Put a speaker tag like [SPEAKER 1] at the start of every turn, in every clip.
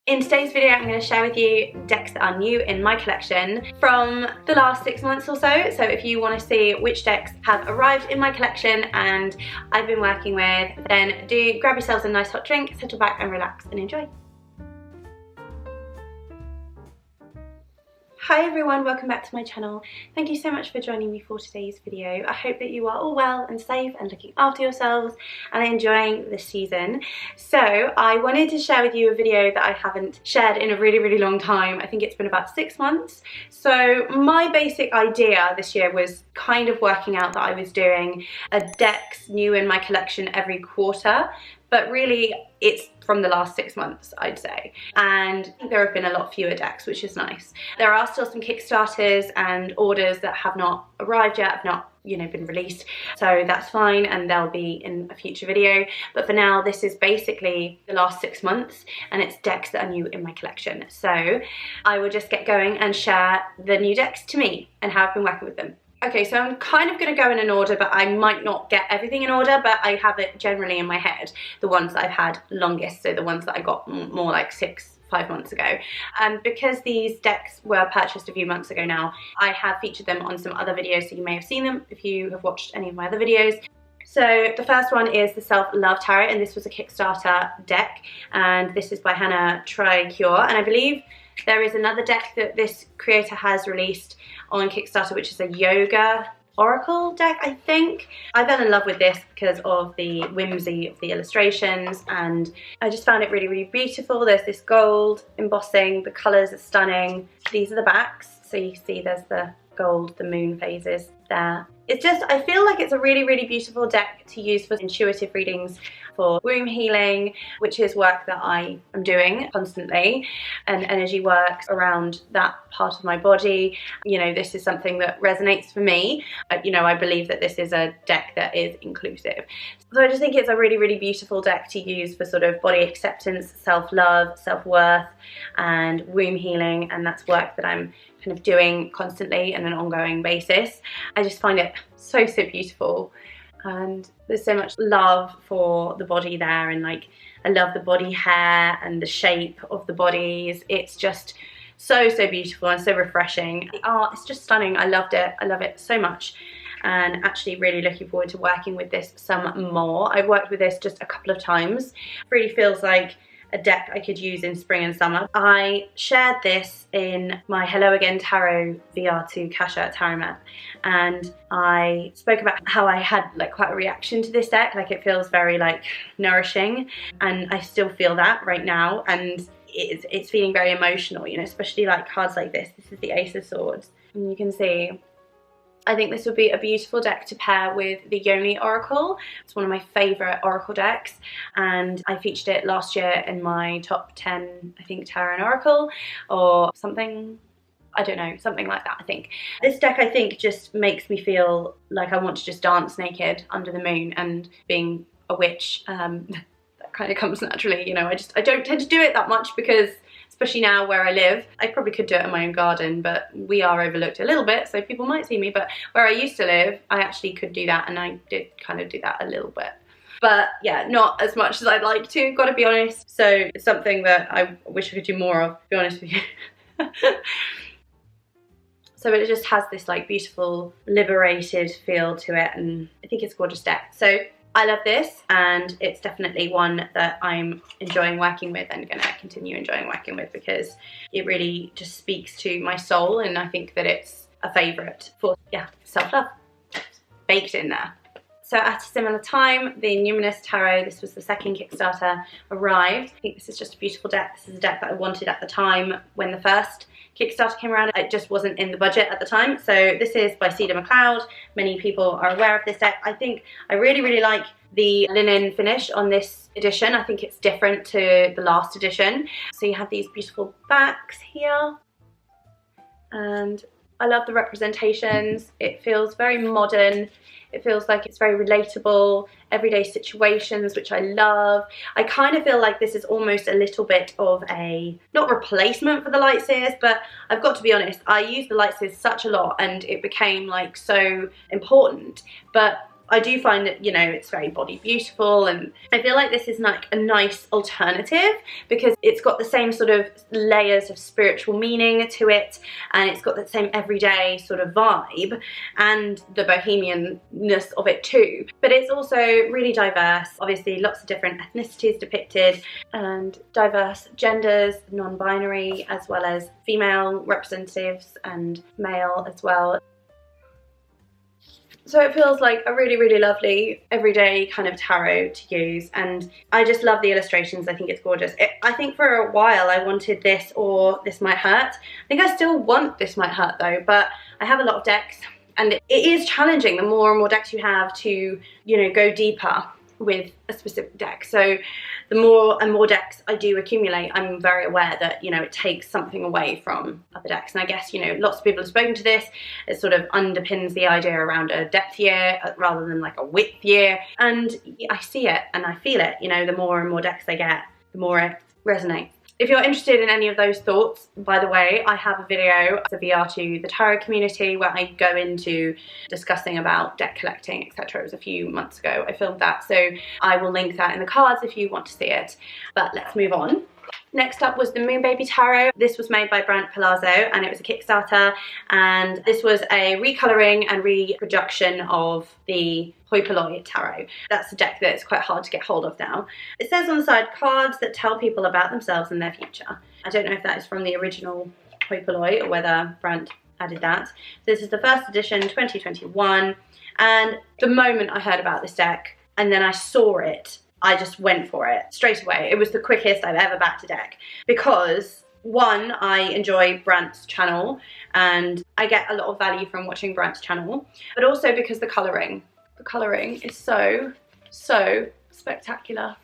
[SPEAKER 1] In today's video, I'm going to share with you decks that are new in my collection from the last 6 months or so. So if you want to see which decks have arrived in my collection and I've been working with, then do grab yourselves a nice hot drink, settle back and relax and enjoy. Hi everyone, welcome back to my channel. Thank you so much for joining me for today's video. I hope that you are all well and safe and looking after yourselves and enjoying this season. So I wanted to share with you a video that I haven't shared in a really long time. I think it's been about 6 months. So my basic idea this year was kind of working out that I was doing a decks new in my collection every quarter, but really it's from the last 6 months, I'd say. And there have been a lot fewer decks, which is nice. There are still some Kickstarters and orders that have not arrived yet, have not, been released. So that's fine, and they'll be in a future video. But for now, this is basically the last 6 months, and it's decks that are new in my collection. So I will just get going and share the new decks to me and how I've been working with them. Okay, so I'm kind of going to go in an order, but I might not get everything in order, but I have it generally in my head, the ones that I've had longest, so the ones that I got more like 5 months ago. And because these decks were purchased a few months ago now, I have featured them on some other videos, so you may have seen them if you have watched any of my other videos. So the first one is the Self Love Tarot, and this was a Kickstarter deck, and this is by Hannah Tricure, and I believe there is another deck that this creator has released on Kickstarter, which is a yoga oracle deck, I think. I fell in love with this because of the whimsy of the illustrations, and I just found it really beautiful. There's this gold embossing, the colours are stunning. These are the backs, so you see there's the gold, the moon phases there. It's just, I feel like it's a really beautiful deck to use for intuitive readings, for womb healing, which is work that I am doing constantly, and energy work around that part of my body. This is something that resonates for me. I believe that this is a deck that is inclusive. So I just think it's a really beautiful deck to use for sort of body acceptance, self-love, self-worth, and womb healing, and that's work that I'm kind of doing constantly on an ongoing basis. I just find it so beautiful, and there's so much love for the body there, and I love the body hair and the shape of the bodies. It's just so beautiful and so refreshing. The art is just stunning. I loved it. I love it so much, and actually really looking forward to working with this some more. I've worked with this just a couple of times. It really feels like a deck I could use in spring and summer. I shared this in my Hello Again Tarot VR2 Kasha Tarot mat, and I spoke about how I had quite a reaction to this deck. It feels very nourishing, and I still feel that right now, and it's feeling very emotional, especially cards like this. This is the Ace of Swords, and you can see I think this would be a beautiful deck to pair with the Yoni Oracle. It's one of my favourite Oracle decks, and I featured it last year in my top 10, I think, Tarot and Oracle, or something. I don't know, something like that, I think. This deck, I think, just makes me feel like I want to just dance naked under the moon, and being a witch, that kind of comes naturally, I don't tend to do it that much because, especially now where I live, I probably could do it in my own garden, but we are overlooked a little bit, so people might see me. But where I used to live, I actually could do that, and I did kind of do that a little bit. But yeah, not as much as I'd like to, gotta be honest. So it's something that I wish I could do more of, to be honest with you. So it just has this beautiful, liberated feel to it, and I think it's a gorgeous deck. So I love this, and it's definitely one that I'm enjoying working with and going to continue enjoying working with, because it really just speaks to my soul, and I think that it's a favourite for, self-love baked in there. So at a similar time, the Numinous Tarot, this was the second Kickstarter, arrived. I think this is just a beautiful deck. This is a deck that I wanted at the time when the first Kickstarter came around. It just wasn't in the budget at the time. So this is by Cedar McLeod. Many people are aware of this deck. I think I really like the linen finish on this edition. I think it's different to the last edition. So you have these beautiful backs here, and I love the representations. It feels very modern. It feels like it's very relatable, everyday situations, which I love. I kind of feel like this is almost a little bit of a, not replacement for the light seers, but I've got to be honest, I use the light seers such a lot, and it became so important. But I do find that, you know, it's very body beautiful, and I feel like this is like a nice alternative because it's got the same sort of layers of spiritual meaning to it, and it's got the same everyday sort of vibe and the bohemianness of it too. But it's also really diverse, obviously lots of different ethnicities depicted and diverse genders, non-binary as well as female representatives and male as well. So it feels like a really, really lovely everyday kind of tarot to use, and I just love the illustrations. I think it's gorgeous. I think for a while I wanted this or This Might Hurt. I think I still want This Might Hurt though, but I have a lot of decks and it is challenging the more and more decks you have to, you know, go deeper with a specific deck. So the more and more decks I do accumulate, I'm very aware that, you know, it takes something away from other decks. And I guess, you know, lots of people have spoken to this. It sort of underpins the idea around a depth year rather than like a width year. And I see it and I feel it, you know, the more and more decks I get, the more it resonates. If you're interested in any of those thoughts, by the way, I have a video, it's a VR to the tarot community, where I go into discussing about deck collecting, etc. It was a few months ago I filmed that, so I will link that in the cards if you want to see it. But let's move on. Next up was the Moon Baby Tarot. This was made by Brant Palazzo and it was a Kickstarter, and this was a recoloring and reproduction of the Hoi Polloi Tarot. That's a deck that's quite hard to get hold of now. It says on the side, cards that tell people about themselves and their future. I don't know if that is from the original Hoi Polloi or whether Brant added that. This is the first edition, 2021, and the moment I heard about this deck and then I saw it, I just went for it straight away. It was the quickest I've ever backed a deck because, one, I enjoy Brant's channel and I get a lot of value from watching Brant's channel, but also because the colouring is so spectacular.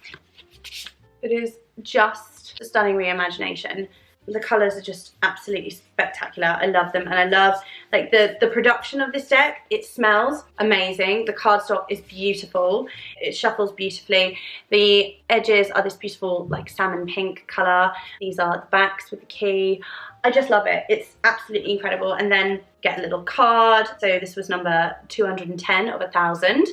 [SPEAKER 1] It is just a stunning reimagination. The colours are just absolutely spectacular. I love them, and I love like the production of this deck. It smells amazing. The cardstock is beautiful. It shuffles beautifully. The edges are this beautiful like salmon pink colour. These are the backs with the key. I just love it. It's absolutely incredible. And then get a little card. So this was number 210 of 1,000,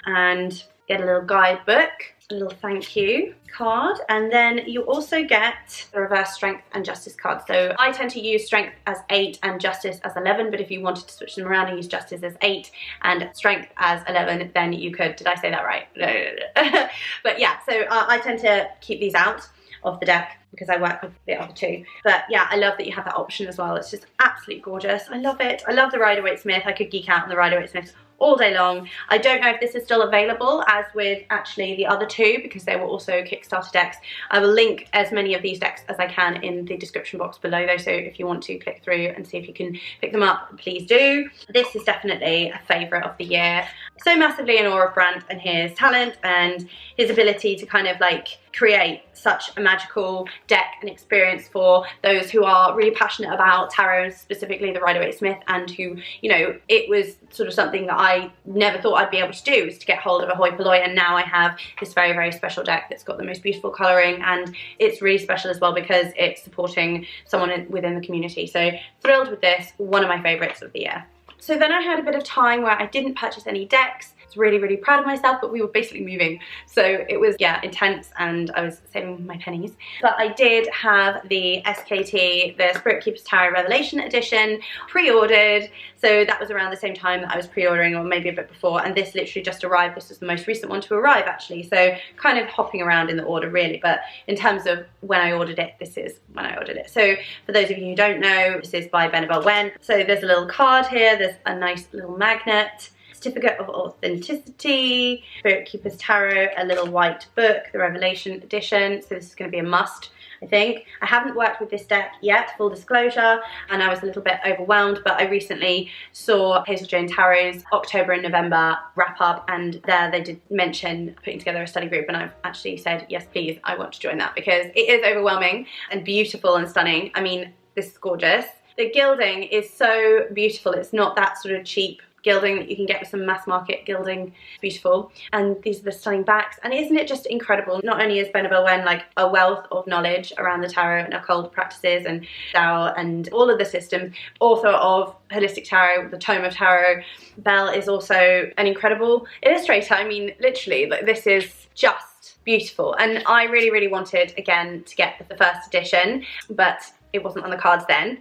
[SPEAKER 1] and get a little guidebook, a little thank you card, and then you also get the reverse strength and justice card. So I tend to use strength as 8 and justice as 11, but if you wanted to switch them around and use justice as 8 and strength as 11, then you could. Did I say that right? No. But yeah, so I tend to keep these out of the deck because I work with the other two. But yeah, I love that you have that option as well. It's just absolutely gorgeous. I love it. I love the Rider-Waite-Smith. I could geek out on the Rider-Waite-Smiths all day long. I don't know if this is still available as with actually the other two because they were also Kickstarter decks. I will link as many of these decks as I can in the description box below though, so if you want to click through and see if you can pick them up, please do. This is definitely a favourite of the year. So massively in awe of Brant and his talent and his ability to kind of like create such a magical deck and experience for those who are really passionate about tarot, specifically the Rider-Waite-Smith, and who, you know, it was sort of something that I never thought I'd be able to do, is to get hold of a Hoi Polloi, and now I have this very, very special deck that's got the most beautiful colouring, and it's really special as well because it's supporting someone within the community. So thrilled with this, one of my favourites of the year. So then I had a bit of time where I didn't purchase any decks. I was really, really proud of myself, but we were basically moving. So it was, yeah, intense, and I was saving my pennies. But I did have the SKT, the Spirit Keepers Tarot Revelation Edition, pre-ordered. So that was around the same time that I was pre-ordering, or maybe a bit before. And this literally just arrived. This was the most recent one to arrive, actually. So kind of hopping around in the order, really. But in terms of when I ordered it, this is when I ordered it. So for those of you who don't know, this is by Benabel Wen. So there's a little card here. There's a nice little magnet. Certificate of Authenticity, Spirit Keepers Tarot, a little white book, the Revelation Edition. So this is going to be a must, I think. I haven't worked with this deck yet, full disclosure, and I was a little bit overwhelmed, but I recently saw Hazel Jane Tarot's October and November wrap up, and there they did mention putting together a study group, and I've actually said, yes please, I want to join that because it is overwhelming and beautiful and stunning. I mean, this is gorgeous. The gilding is so beautiful. It's not that sort of cheap gilding that you can get with some mass market gilding. It's beautiful. And these are the stunning backs. And isn't it just incredible? Not only is Annabelle Wen like a wealth of knowledge around the tarot and occult practices and Tao and all of the systems, author of Holistic Tarot, the Tome of Tarot, Belle is also an incredible illustrator. I mean, literally, like, this is just beautiful. And I really, really wanted, again, to get the first edition, but it wasn't on the cards then,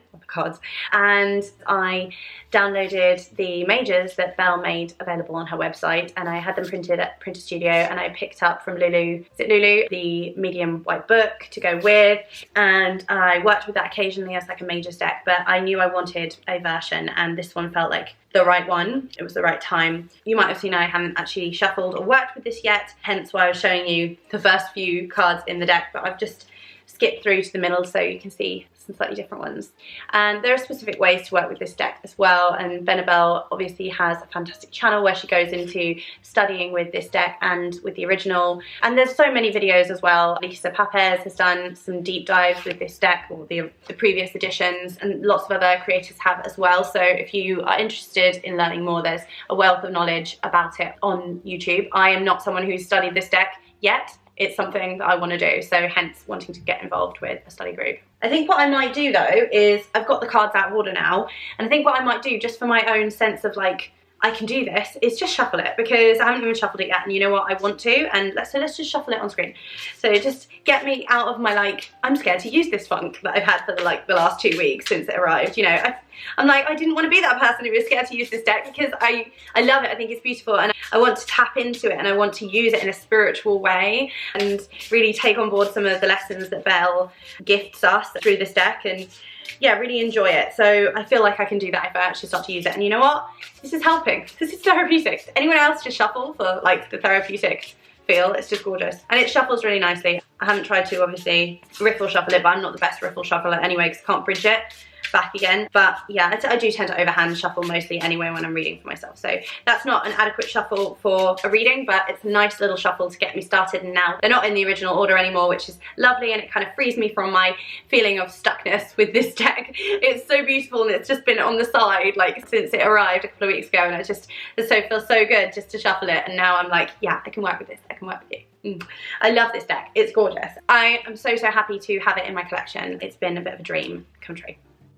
[SPEAKER 1] and I downloaded the majors that Belle made available on her website, and I had them printed at Printer Studio, and I picked up from Lulu, is it Lulu, the medium white book to go with, and I worked with that occasionally as like a majors deck, but I knew I wanted a version, and this one felt like the right one. It was the right time. You might have seen I haven't actually shuffled or worked with this yet, hence why I was showing you the first few cards in the deck, but I've just skipped through to the middle so you can see some slightly different ones. And there are specific ways to work with this deck as well, and Annabelle obviously has a fantastic channel where she goes into studying with this deck and with the original, and there's so many videos as well. Lisa Papez has done some deep dives with this deck, or the previous editions, and lots of other creators have as well. So if you are interested in learning more, there's a wealth of knowledge about it on YouTube. I am not someone who's studied this deck yet. It's something that I want to do, so hence wanting to get involved with a study group. I think what I might do though is, I've got the cards out of order now, and I think what I might do, just for my own sense of like, I can do this, is just shuffle it, because I haven't even shuffled it yet, and you know what, I want to, and so let's just shuffle it on screen. So just get me out of my like, I'm scared to use this funk that I've had for the last 2 weeks since it arrived, you know. I'm like, I didn't want to be that person who was scared to use this deck, because I love it, I think it's beautiful, and I want to tap into it, and I want to use it in a spiritual way, and really take on board some of the lessons that Belle gifts us through this deck, and yeah, really enjoy it. So I feel like I can do that if I actually start to use it. And you know what? This is helping. This is therapeutic. Anyone else just shuffle for like the therapeutic feel? It's just gorgeous. And it shuffles really nicely. I haven't tried to obviously riffle shuffle it, but I'm not the best riffle shuffler anyway, because I can't bridge it back again. But yeah, I do tend to overhand shuffle mostly anyway when I'm reading for myself, so that's not an adequate shuffle for a reading, but it's a nice little shuffle to get me started. And now they're not in the original order anymore, which is lovely, and it kind of frees me from my feeling of stuckness with this deck. It's so beautiful, and it's just been on the side like since it arrived a couple of weeks ago, and it feels so good just to shuffle it, and now I'm like, yeah, I can work with this, I can work with you. I love this deck, it's gorgeous. I am so happy to have it in my collection. It's been a bit of a dream come true.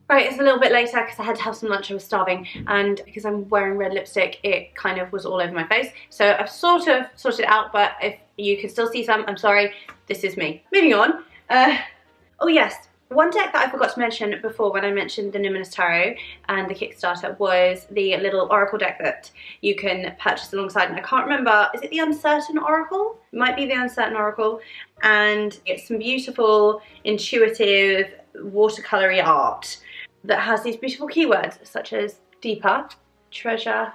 [SPEAKER 1] Right, it's a little bit later because I had to have some lunch, I was starving, and because I'm wearing red lipstick, it kind of was all over my face. So I've sort of sorted it out, but if you can still see some, I'm sorry, this is me. Moving on. Oh yes, one deck that I forgot to mention before when I mentioned the Numinous Tarot and the Kickstarter was the little oracle deck that you can purchase alongside, and I can't remember, is it the Uncertain Oracle? It might be the Uncertain Oracle, and it's some beautiful, intuitive, watercolory art that has these beautiful keywords such as deeper, treasure,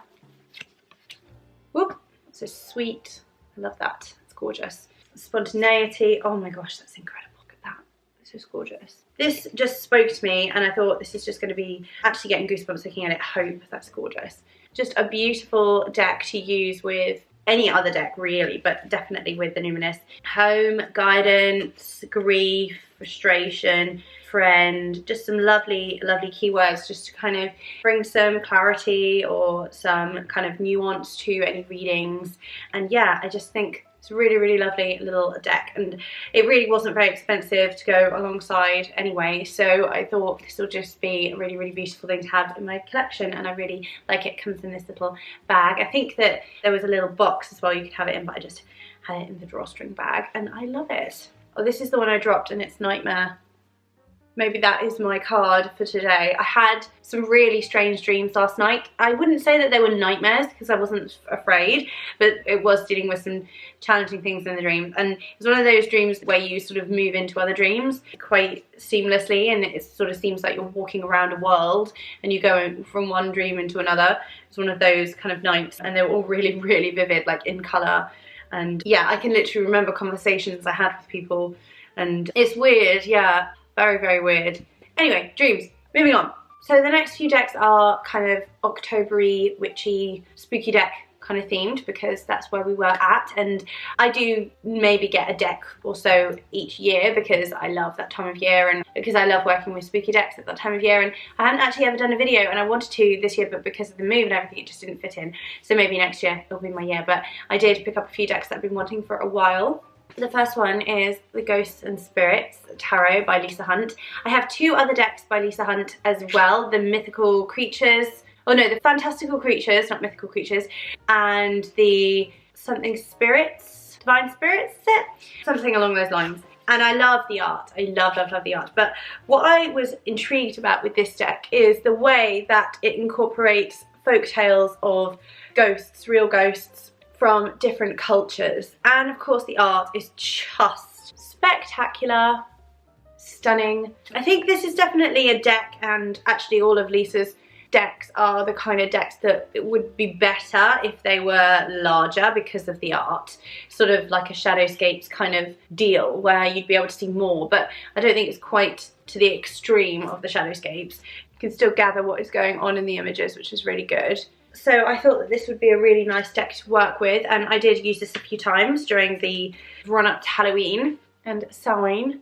[SPEAKER 1] whoop, so sweet, I love that, it's gorgeous, spontaneity, oh my gosh, that's incredible, look at that, this is gorgeous. This just spoke to me, and I thought this is just going to be, actually getting goosebumps looking at it, hope, that's gorgeous. Just a beautiful deck to use with any other deck really, but definitely with the Numinous. Home, guidance, grief, frustration, friend, just some lovely keywords just to kind of bring some clarity or some kind of nuance to any readings. And yeah, I just think it's a really lovely little deck, and it really wasn't very expensive to go alongside anyway, so I thought this will just be a really beautiful thing to have in my collection, and I really like it. It comes in this little bag. I think that there was a little box as well you could have it in, but I just had it in the drawstring bag, and I love it. Oh, this is the one I dropped, and it's Nightmare. Maybe that is my card for today. I had some really strange dreams last night. I wouldn't say that they were nightmares because I wasn't afraid, but it was dealing with some challenging things in the dream. And it's one of those dreams where you sort of move into other dreams quite seamlessly, and it sort of seems like you're walking around a world and you go from one dream into another. It's one of those kind of nights, and they were all really vivid, like in colour. And yeah, I can literally remember conversations I had with people, and it's weird, yeah. Very weird. Anyway, dreams. Moving on. So the next few decks are kind of October-y, witchy, spooky deck kind of themed because that's where we were at, and I do maybe get a deck or so each year because I love that time of year and because I love working with spooky decks at that time of year. And I hadn't actually ever done a video, and I wanted to this year, but because of the move and everything it just didn't fit in, so maybe next year it'll be my year. But I did pick up a few decks that I've been wanting for a while. The first one is the Ghosts and Spirits Tarot by Lisa Hunt. I have two other decks by Lisa Hunt as well, the Mythical Creatures, oh no, the Fantastical Creatures, not Mythical Creatures, and the something Spirits, Divine Spirits, is it? Something along those lines. And I love the art, I love the art. But what I was intrigued about with this deck is the way that it incorporates folk tales of ghosts, real ghosts, from different cultures. And of course the art is just spectacular, stunning. I think this is definitely a deck, and actually all of Lisa's decks are the kind of decks that it would be better if they were larger because of the art. Sort of like a Shadowscapes kind of deal where you'd be able to see more, but I don't think it's quite to the extreme of the Shadowscapes. You can still gather what is going on in the images, which is really good. So I thought that this would be a really nice deck to work with, and I did use this a few times during the run up to Halloween and Samhain.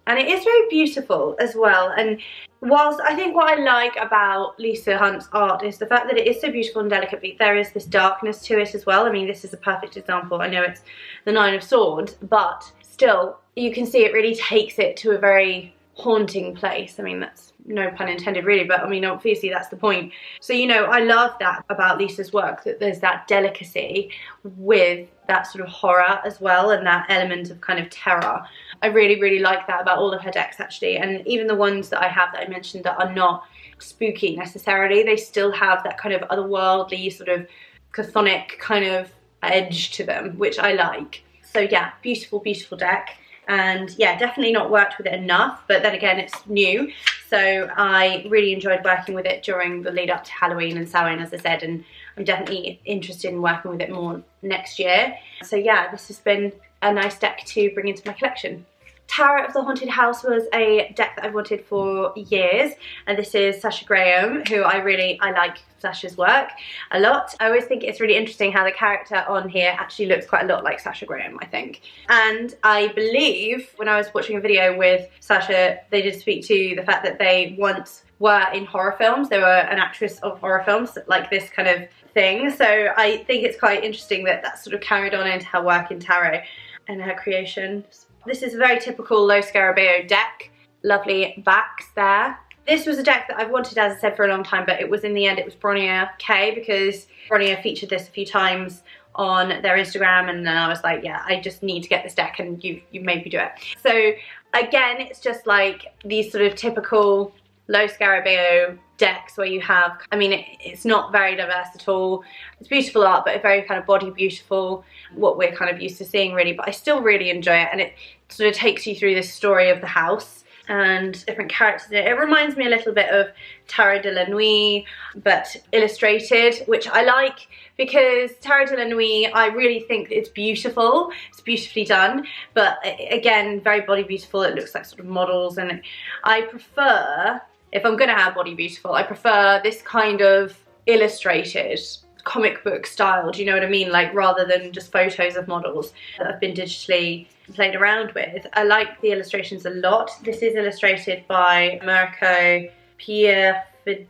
[SPEAKER 1] And it is very beautiful as well. And whilst I think what I like about Lisa Hunt's art is the fact that it is so beautiful and delicate, but there is this darkness to it as well. I mean, this is a perfect example. I know it's the Nine of Swords, but still you can see it really takes it to a very haunting place. I mean, that's no pun intended really, but I mean obviously that's the point. So you know, I love that about Lisa's work, that there's that delicacy with that sort of horror as well, and that element of kind of terror. I really like that about all of her decks actually, and even the ones that I have that I mentioned that are not spooky necessarily, they still have that kind of otherworldly sort of chthonic kind of edge to them, which I like. So yeah, beautiful deck. And yeah, definitely not worked with it enough, but then again it's new, so I really enjoyed working with it during the lead up to Halloween and Samhain, as I said, and I'm definitely interested in working with it more next year. So yeah, this has been a nice deck to bring into my collection. Tarot of the Haunted House was a deck that I've wanted for years, and this is Sasha Graham, who I like Sasha's work a lot. I always think it's really interesting how the character on here actually looks quite a lot like Sasha Graham, I think. And I believe when I was watching a video with Sasha, they did speak to the fact that they once were in horror films. They were an actress of horror films, like this kind of thing. So I think it's quite interesting that that's sort of carried on into her work in tarot and her creations. This is a very typical low Scarabeo deck. Lovely backs there. This was a deck that I've wanted, as I said, for a long time, but it was in the end, it was Bronia K, because Bronia featured this a few times on their Instagram, and then I was like, yeah, I just need to get this deck, and you made me do it. So again, it's just like these sort of typical low Scarabeo decks where you have, I mean, it's not very diverse at all. It's beautiful art, but very kind of body beautiful, what we're kind of used to seeing really, but I still really enjoy it, and it sort of takes you through this story of the house and different characters in it. It reminds me a little bit of Tarot de la Nuit, but illustrated, which I like because Tarot de la Nuit, I really think it's beautiful. It's beautifully done, but again, very body beautiful. It looks like sort of models, and I prefer, if I'm gonna have body beautiful, I prefer this kind of illustrated comic book style, do you know what I mean? Like, rather than just photos of models that have been digitally played around with. I like the illustrations a lot. This is illustrated by Mirko Federici.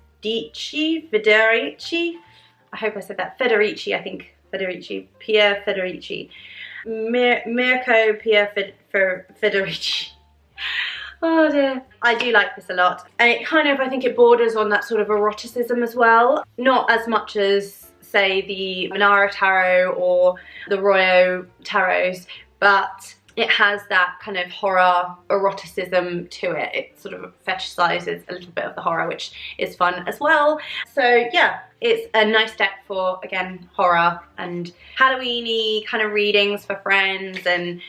[SPEAKER 1] I hope I said that. Federici, I think. Pier Federici. Mirko Federici. Oh dear. I do like this a lot. And it kind of, I think it borders on that sort of eroticism as well. Not as much as, say, the Manara Tarot or the Royo Tarots, but it has that kind of horror eroticism to it. It sort of fetishizes a little bit of the horror, which is fun as well. So yeah, it's a nice deck for, again, horror and Halloween-y kind of readings for friends and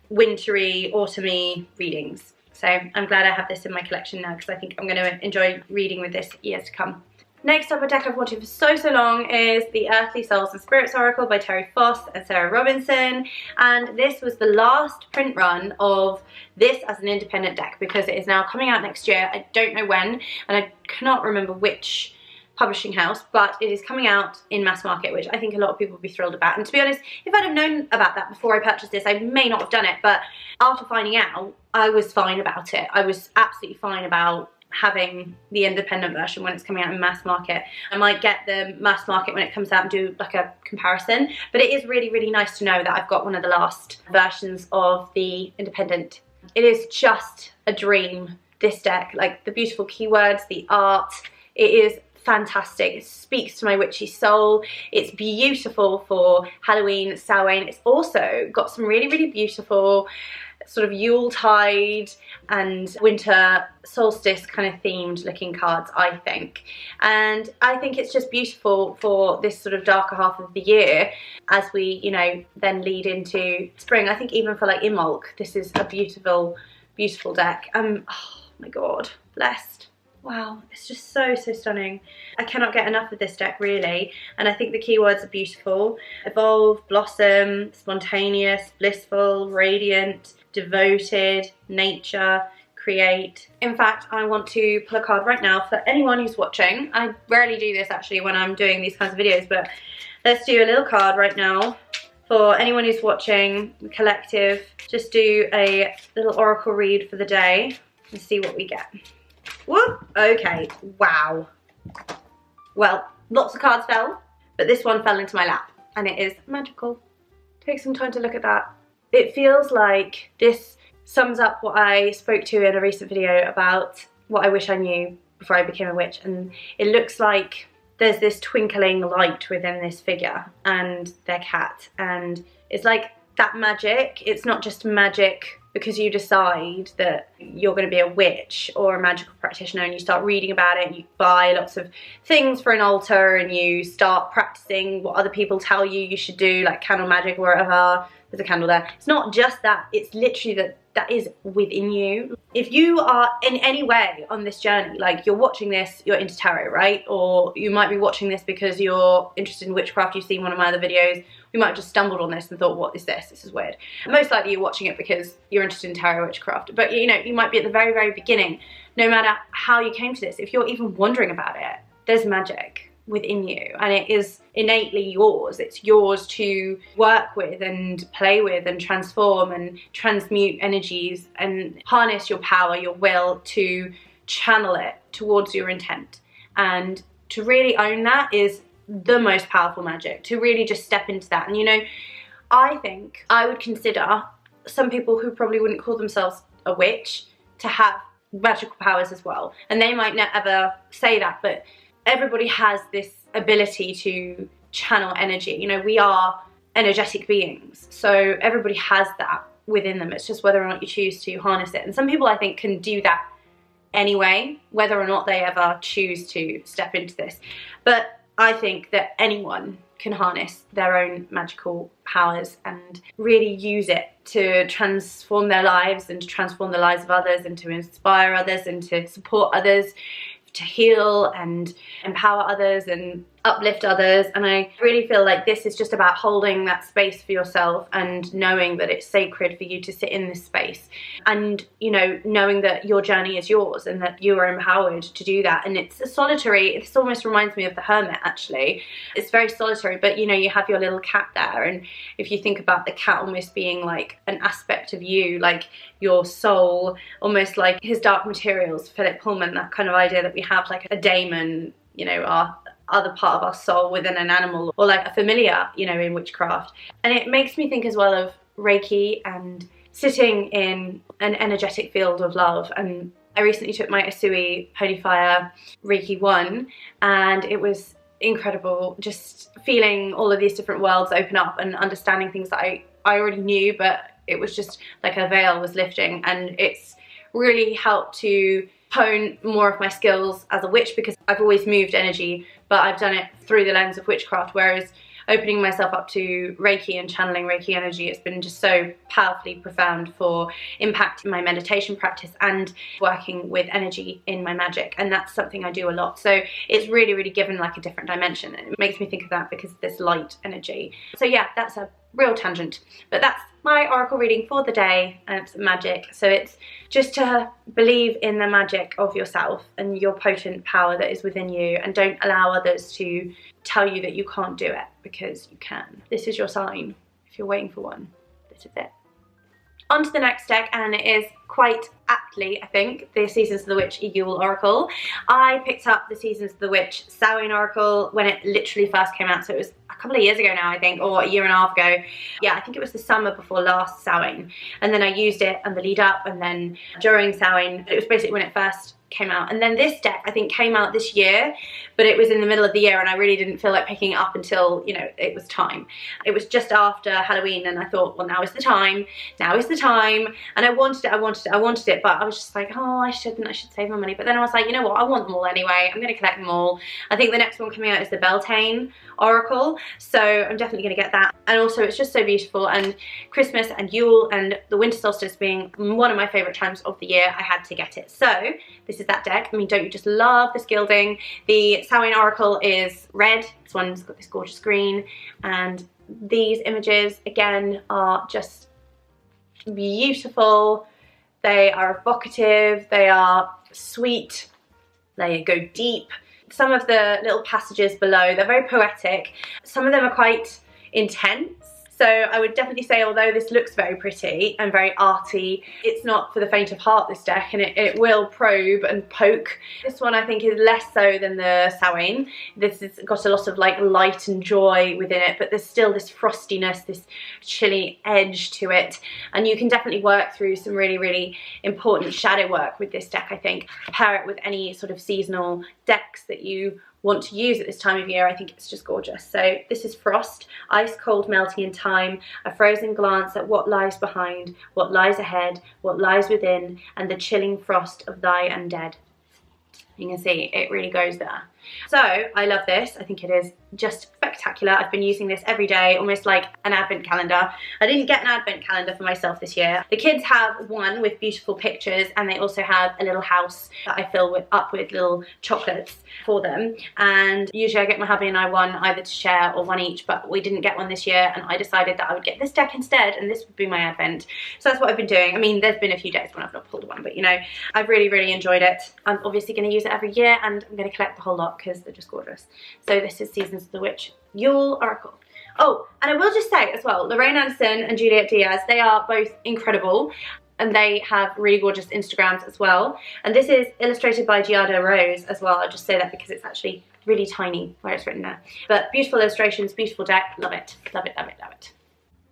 [SPEAKER 1] wintry, autumny readings. So I'm glad I have this in my collection now, because I think I'm going to enjoy reading with this years to come. Next up, a deck I've wanted for so long is the Earthly Souls and Spirits Oracle by Terry Foss and Sarah Robinson. And this was the last print run of this as an independent deck, because it is now coming out next year. I don't know when, and I cannot remember which publishing house, but it is coming out in mass market, which I think a lot of people would be thrilled about. And to be honest, if I'd have known about that before I purchased this, I may not have done it, but after finding out, I was fine about it. I was absolutely fine about having the independent version when it's coming out in mass market. I might get the mass market when it comes out and do like a comparison, but it is really, really nice to know that I've got one of the last versions of the independent. It is just a dream, this deck. Like the beautiful keywords, the art, it is fantastic. It speaks to my witchy soul. It's beautiful for Halloween, Samhain. It's also got some really, really beautiful sort of Yuletide and winter solstice kind of themed looking cards, I think. And I think it's just beautiful for this sort of darker half of the year as we, you know, then lead into spring. I think even for like Imbolc, this is a beautiful, beautiful deck. Oh my God, blessed. Wow, it's just so, so stunning. I cannot get enough of this deck, really. And I think the keywords are beautiful. Evolve, blossom, spontaneous, blissful, radiant, devoted, nature, create. In fact, I want to pull a card right now for anyone who's watching. I rarely do this actually when I'm doing these kinds of videos, but let's do a little card right now for anyone who's watching, the collective. Just do a little oracle read for the day and see what we get. Whoop, okay, wow. Well, lots of cards fell, but this one fell into my lap and it is magical. Take some time to look at that. It feels like this sums up what I spoke to in a recent video about what I wish I knew before I became a witch, and it looks like there's this twinkling light within this figure and their cat, and it's like that magic. It's not just magic because you decide that you're going to be a witch or a magical practitioner and you start reading about it and you buy lots of things for an altar and you start practicing what other people tell you you should do, like candle magic or whatever. There's a candle there. It's not just that, it's literally that is within you. If you are in any way on this journey, like you're watching this, you're into tarot, right? Or you might be watching this because you're interested in witchcraft, you've seen one of my other videos, you might have just stumbled on this and thought, what is this? This is weird. Most likely you're watching it because you're interested in tarot witchcraft. But you know, you might be at the very, very beginning. No matter how you came to this, if you're even wondering about it, there's magic within you and it is innately yours. It's yours to work with and play with and transform and transmute energies and harness your power, your will to channel it towards your intent. And to really own that is the most powerful magic, to really just step into that. And you know, I think I would consider some people who probably wouldn't call themselves a witch to have magical powers as well. And they might not ever say that, but everybody has this ability to channel energy. You know, we are energetic beings, so everybody has that within them. It's just whether or not you choose to harness it. And some people I think can do that anyway, whether or not they ever choose to step into this. But I think that anyone can harness their own magical powers and really use it to transform their lives and to transform the lives of others and to inspire others and to support others, to heal and empower others and uplift others. And I really feel like this is just about holding that space for yourself and knowing that it's sacred for you to sit in this space, and you know, knowing that your journey is yours and that you are empowered to do that. And it's a solitary, this almost reminds me of the hermit actually. It's very solitary, but you know, you have your little cat there, and if you think about the cat almost being like an aspect of you, like your soul, almost like his Dark Materials, Philip Pullman, that kind of idea that we have like a daemon, you know, our other part of our soul within an animal, or like a familiar, you know, in witchcraft. And it makes me think as well of Reiki and sitting in an energetic field of love. And I recently took my Asui Holy Fire Reiki 1 and it was incredible, just feeling all of these different worlds open up and understanding things that I already knew, but it was just like a veil was lifting. And it's really helped to hone more of my skills as a witch, because I've always moved energy, but I've done it through the lens of witchcraft, whereas opening myself up to Reiki and channeling Reiki energy, it's been just so powerfully profound for impacting my meditation practice and working with energy in my magic. And that's something I do a lot. So it's really, really given like a different dimension. And it makes me think of that because of this light energy. So yeah, that's a real tangent, but that's my oracle reading for the day, and it's magic. So it's just to believe in the magic of yourself and your potent power that is within you, and don't allow others to tell you that you can't do it, because you can. This is your sign. If you're waiting for one, this is it. On to the next deck, and it is quite aptly, I think, the Seasons of the Witch Yule Oracle. I picked up the Seasons of the Witch Samhain Oracle when it literally first came out, so it was a couple of years ago now, I think, or a year and a half ago. Yeah, I think it was the summer before last Samhain, and then I used it on the lead up, and then during Samhain. It was basically when it first came out, and then this deck I think came out this year, but it was in the middle of the year and I really didn't feel like picking it up until, you know, it was time. It was just after Halloween, and I thought, well, now is the time, and I wanted it, but I was just like, oh, I should save my money. But then I was like, you know what, I want them all anyway, I'm gonna collect them all. I think the next one coming out is the Beltane Oracle, so I'm definitely gonna get that. And also it's just so beautiful, and Christmas and Yule and the winter solstice being one of my favorite times of the year, I had to get it. So this is that deck. I mean, don't you just love this gilding? The Samhain Oracle is red, this one's got this gorgeous green, and these images again are just beautiful. They are evocative, they are sweet, they go deep. Some of the little passages below, they're very poetic. Some of them are quite intense. So I would definitely say, although this looks very pretty and very arty, it's not for the faint of heart, this deck, and it will probe and poke. This one I think is less so than the Samhain. This has got a lot of like light and joy within it, but there's still this frostiness, this chilly edge to it, and you can definitely work through some really, really important shadow work with this deck, I think. Pair it with any sort of seasonal decks that you want to use at this time of year. I think it's just gorgeous. So this is Frost, ice cold melting in time, a frozen glance at what lies behind, what lies ahead, what lies within, and the chilling frost of thy undead. You can see it really goes there. So I love this. I think it is just spectacular. I've been using this every day, almost like an advent calendar. I didn't get an advent calendar for myself this year. The kids have one with beautiful pictures, and they also have a little house that I fill up with little chocolates for them. And usually I get my hubby and I one either to share or one each, but we didn't get one this year, and I decided that I would get this deck instead, and this would be my advent. So that's what I've been doing. I mean, there's been a few days when I've not pulled one, but you know, I've really, really enjoyed it. I'm obviously going to use it every year, and I'm going to collect the whole lot because they're just gorgeous. So this is Seasons of the Witch Yule Oracle. Oh, and I will just say as well, Lorraine Anderson and Juliet Diaz, they are both incredible, and they have really gorgeous Instagrams as well. And this is illustrated by Giada Rose as well. I'll just say that because it's actually really tiny where it's written there. But beautiful illustrations, beautiful deck, love it, love it, love it, love it.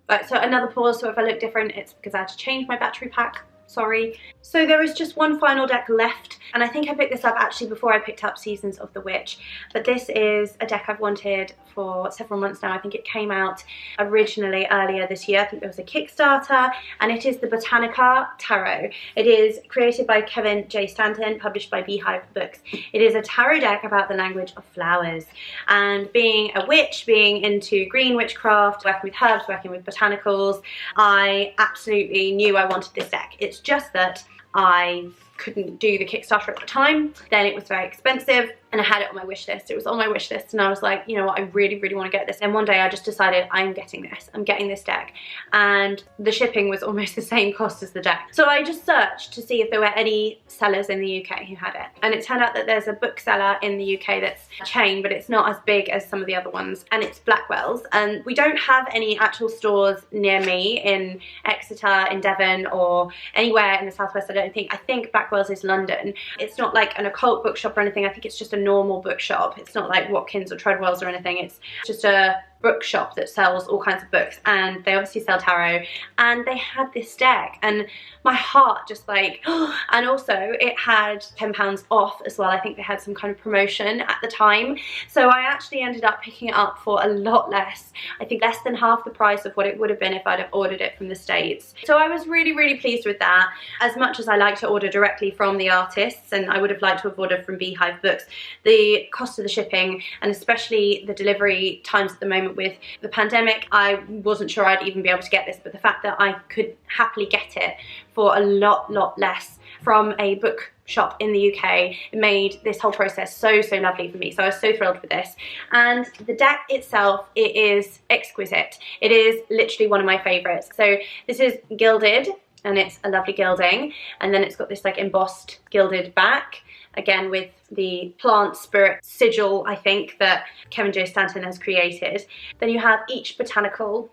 [SPEAKER 1] Right, so another pause, so if I look different, it's because I had to change my battery pack. Sorry. So there is just one final deck left, and I think I picked this up actually before I picked up Seasons of the Witch, but this is a deck I've wanted for several months now. I think it came out originally earlier this year. I think there was a Kickstarter, and it is the Botanica Tarot. It is created by Kevin J. Stanton, published by Beehive Books. It is a tarot deck about the language of flowers, and being a witch, being into green witchcraft, working with herbs, working with botanicals, I absolutely knew I wanted this deck. It's just that I couldn't do the Kickstarter at the time. Then it was very expensive, and I had it on my wish list. It was on my wish list, and I was like, you know what, I really, really want to get this. And one day I just decided, I'm getting this. I'm getting this deck. And the shipping was almost the same cost as the deck. So I just searched to see if there were any sellers in the UK who had it. And it turned out that there's a bookseller in the UK that's a chain, but it's not as big as some of the other ones. And it's Blackwell's. And we don't have any actual stores near me in Exeter, in Devon, or anywhere in the Southwest, I don't think. I think Blackwell's is London. It's not like an occult bookshop or anything. I think it's just a normal bookshop. It's not like Watkins or Treadwell's or anything. It's just a bookshop that sells all kinds of books, and they obviously sell tarot, and they had this deck, and my heart just like, oh. And also it had £10 off as well. I think they had some kind of promotion at the time, so I actually ended up picking it up for a lot less. I think less than half the price of what it would have been if I'd have ordered it from the States. So I was really, really pleased with that. As much as I like to order directly from the artists, and I would have liked to have ordered from Beehive Books, the cost of the shipping, and especially the delivery times at the moment with the pandemic, I wasn't sure I'd even be able to get this, but the fact that I could happily get it for a lot less from a book shop in the UK. It made this whole process so lovely for me, so I was so thrilled with this. And the deck itself, it is exquisite. It is literally one of my favorites. So this is gilded, and it's a lovely gilding, and then it's got this like embossed gilded back, again with the plant spirit sigil, I think, that Kevin J. Stanton has created. Then you have each botanical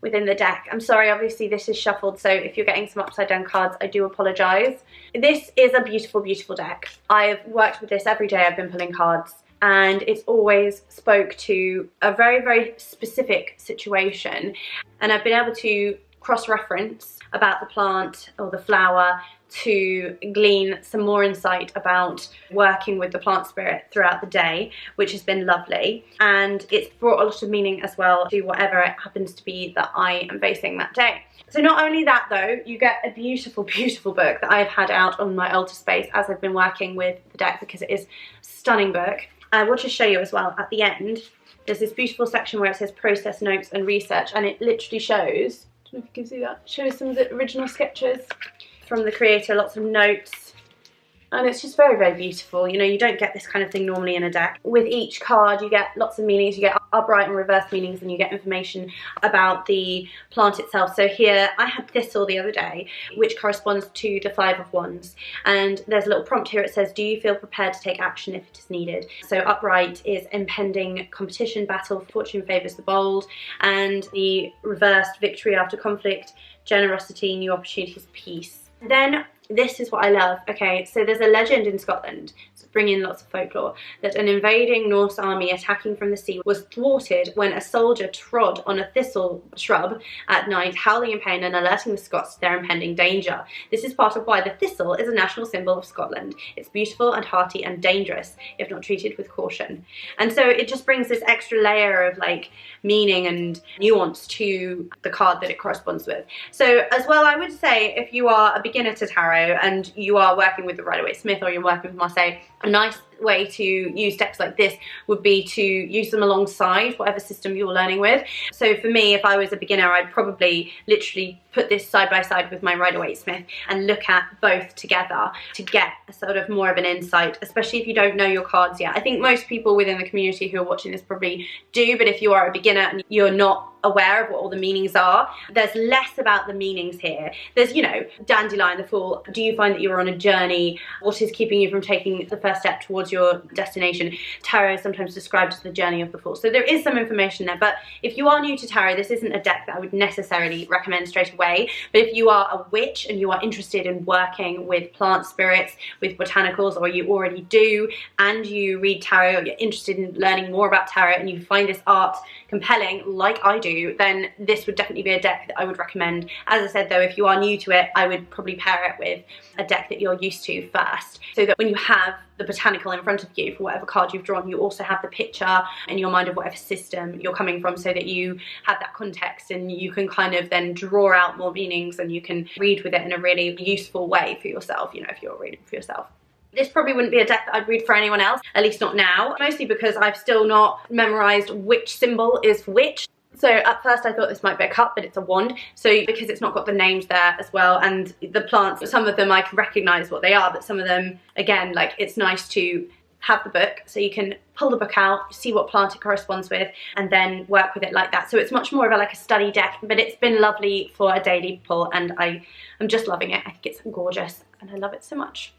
[SPEAKER 1] within the deck. I'm sorry, obviously this is shuffled, so if you're getting some upside down cards, I do apologise. This is a beautiful deck. I've worked with this every day I've been pulling cards, and it's always spoke to a very specific situation, and I've been able to cross-reference about the plant or the flower to glean some more insight about working with the plant spirit throughout the day, which has been lovely. And it's brought a lot of meaning as well to whatever it happens to be that I am facing that day. So not only that though, you get a beautiful book that I've had out on my altar space as I've been working with the deck, because it is a stunning book. I will just show you as well at the end. There's this beautiful section where it says process notes and research, and it literally shows, I don't know if you can see that, shows some of the original sketches from the creator, lots of notes, and it's just very beautiful. You know, you don't get this kind of thing normally in a deck. With each card you get lots of meanings, you get upright and reverse meanings, and you get information about the plant itself. So here I had thistle the other day, which corresponds to the 5 of Wands, and there's a little prompt here. It says, do you feel prepared to take action if it is needed? So upright is impending competition, battle, fortune favours the bold, and the reversed, victory after conflict, generosity, new opportunities, peace. Then this is what I love. Okay, so there's a legend in Scotland, so bring in lots of folklore, that an invading Norse army attacking from the sea was thwarted when a soldier trod on a thistle shrub at night, howling in pain and alerting the Scots to their impending danger. This is part of why the thistle is a national symbol of Scotland. It's beautiful and hearty and dangerous if not treated with caution. And so it just brings this extra layer of like meaning and nuance to the card that it corresponds with. So as well, I would say if you are a beginner to tarot and you are working with the Rider-Waite-Smith or you're working with Marseille, a nice way to use decks like this would be to use them alongside whatever system you're learning with. So for me, if I was a beginner, I'd probably literally put this side by side with my Rider-Waite-Smith and look at both together to get a sort of more of an insight, especially if you don't know your cards yet. I think most people within the community who are watching this probably do, but if you are a beginner and you're not aware of what all the meanings are, there's less about the meanings here. There's, you know, dandelion, the fool. Do you find that you're on a journey? What is keeping you from taking the first step towards your destination? Tarot is sometimes described as the journey of the fool. So there is some information there, but if you are new to tarot, this isn't a deck that I would necessarily recommend straight away. But if you are a witch and you are interested in working with plant spirits, with botanicals, or you already do, and you read tarot, or you're interested in learning more about tarot, and you find this art compelling, like I do, then this would definitely be a deck that I would recommend. As I said though, if you are new to it, I would probably pair it with a deck that you're used to first, so that when you have the botanical in front of you for whatever card you've drawn, you also have the picture in your mind of whatever system you're coming from, so that you have that context and you can kind of then draw out more meanings and you can read with it in a really useful way for yourself, you know, if you're reading for yourself. This probably wouldn't be a deck that I'd read for anyone else, at least not now, mostly because I've still not memorised which symbol is for which. So at first I thought this might be a cup, but it's a wand. So because it's not got the names there as well, and the plants, some of them I can recognise what they are, but some of them, again, like, it's nice to have the book so you can pull the book out, see what plant it corresponds with, and then work with it like that. So it's much more of like a study deck, but it's been lovely for a daily pull, and I'm just loving it. I think it's gorgeous and I love it so much.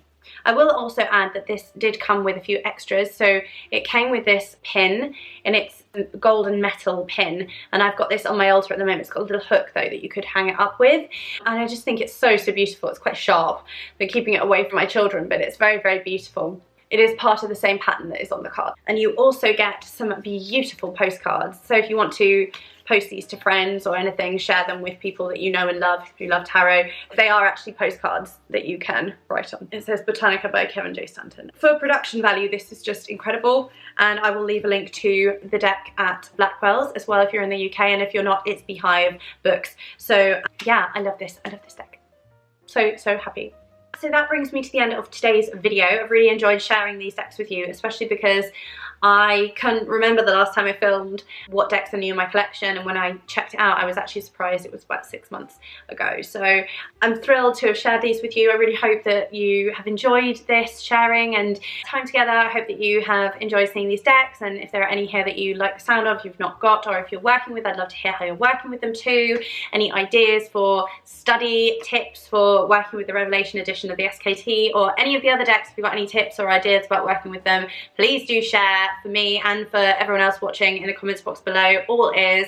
[SPEAKER 1] I will also add that this did come with a few extras. So it came with this pin, and it's a golden metal pin, and I've got this on my altar at the moment. It's got a little hook though that you could hang it up with, and I just think it's so beautiful. It's quite sharp. They're keeping it away from my children, but it's very beautiful. It is part of the same pattern that is on the card. And you also get some beautiful postcards. So if you want to post these to friends or anything, share them with people that you know and love who love tarot, they are actually postcards that you can write on. It says Botanica by Kevin J. Stanton. For production value, this is just incredible, and I will leave a link to the deck at Blackwell's as well if you're in the UK, and if you're not, it's Beehive Books. So yeah, I love this deck. So happy. So that brings me to the end of today's video. I've really enjoyed sharing these decks with you, especially because I couldn't remember the last time I filmed what decks are new in my collection, and when I checked it out I was actually surprised it was about 6 months ago. So I'm thrilled to have shared these with you. I really hope that you have enjoyed this sharing and time together. I hope that you have enjoyed seeing these decks, and if there are any here that you like the sound of, you've not got, or if you're working with, I'd love to hear how you're working with them too. Any ideas for study tips for working with the Revelation edition of the SKT, or any of the other decks, if you've got any tips or ideas about working with them, please do share for me and for everyone else watching in the comments box below. All ears.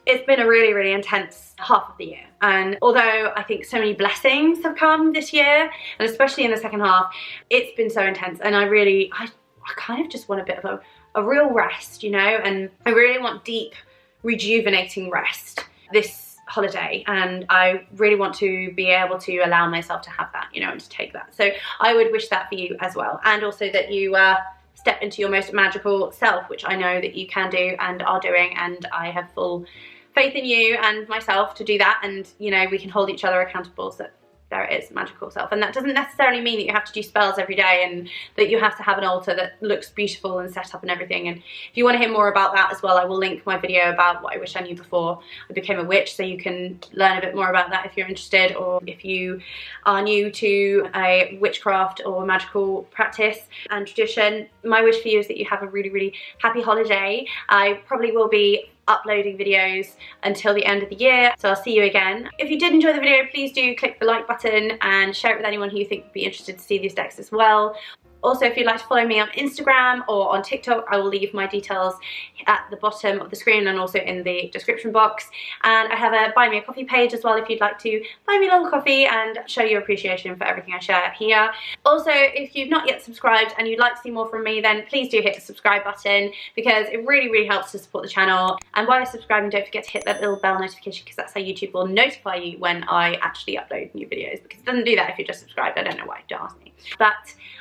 [SPEAKER 1] It's been a really, really intense half of the year, and although I think so many blessings have come this year, and especially in the second half, it's been so intense, and I kind of just want a bit of a real rest, you know, and I really want deep, rejuvenating rest this holiday, and I really want to be able to allow myself to have that, you know, and to take that. So I would wish that for you as well, and also that you step into your most magical self, which I know that you can do and are doing, and I have full faith in you and myself to do that, and you know, we can hold each other accountable. So there it is, magical self. And that doesn't necessarily mean that you have to do spells every day and that you have to have an altar that looks beautiful and set up and everything. And if you want to hear more about that as well, I will link my video about what I wish I knew before I became a witch, so you can learn a bit more about that if you're interested, or if you are new to a witchcraft or magical practice and tradition. My wish for you is that you have a really, really happy holiday. I probably will be uploading videos until the end of the year, so I'll see you again. If you did enjoy the video, please do click the like button and share it with anyone who you think would be interested to see these decks as well. Also, if you'd like to follow me on Instagram or on TikTok, I will leave my details at the bottom of the screen and also in the description box. And I have a buy me a coffee page as well if you'd like to buy me a little coffee and show your appreciation for everything I share here. Also, if you've not yet subscribed and you'd like to see more from me, then please do hit the subscribe button, because it really, really helps to support the channel. And while you're subscribing, don't forget to hit that little bell notification, because that's how YouTube will notify you when I actually upload new videos, because it doesn't do that if you're just subscribed. I don't know why, don't ask me. But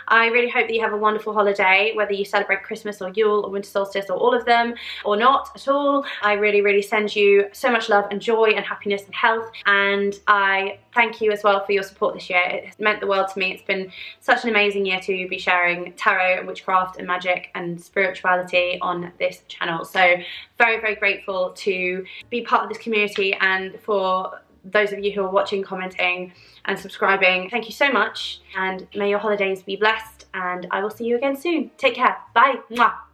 [SPEAKER 1] I really hope that you have a wonderful holiday, whether you celebrate Christmas or Yule or winter solstice or all of them, or not at all. I really, really send you so much love and joy and happiness and health, and I thank you as well for your support this year. It has meant the world to me. It's been such an amazing year to be sharing tarot and witchcraft and magic and spirituality on this channel. So very, very grateful to be part of this community, and for those of you who are watching, commenting and subscribing, thank you so much, and may your holidays be blessed, and I will see you again soon. Take care. Bye. Mwah.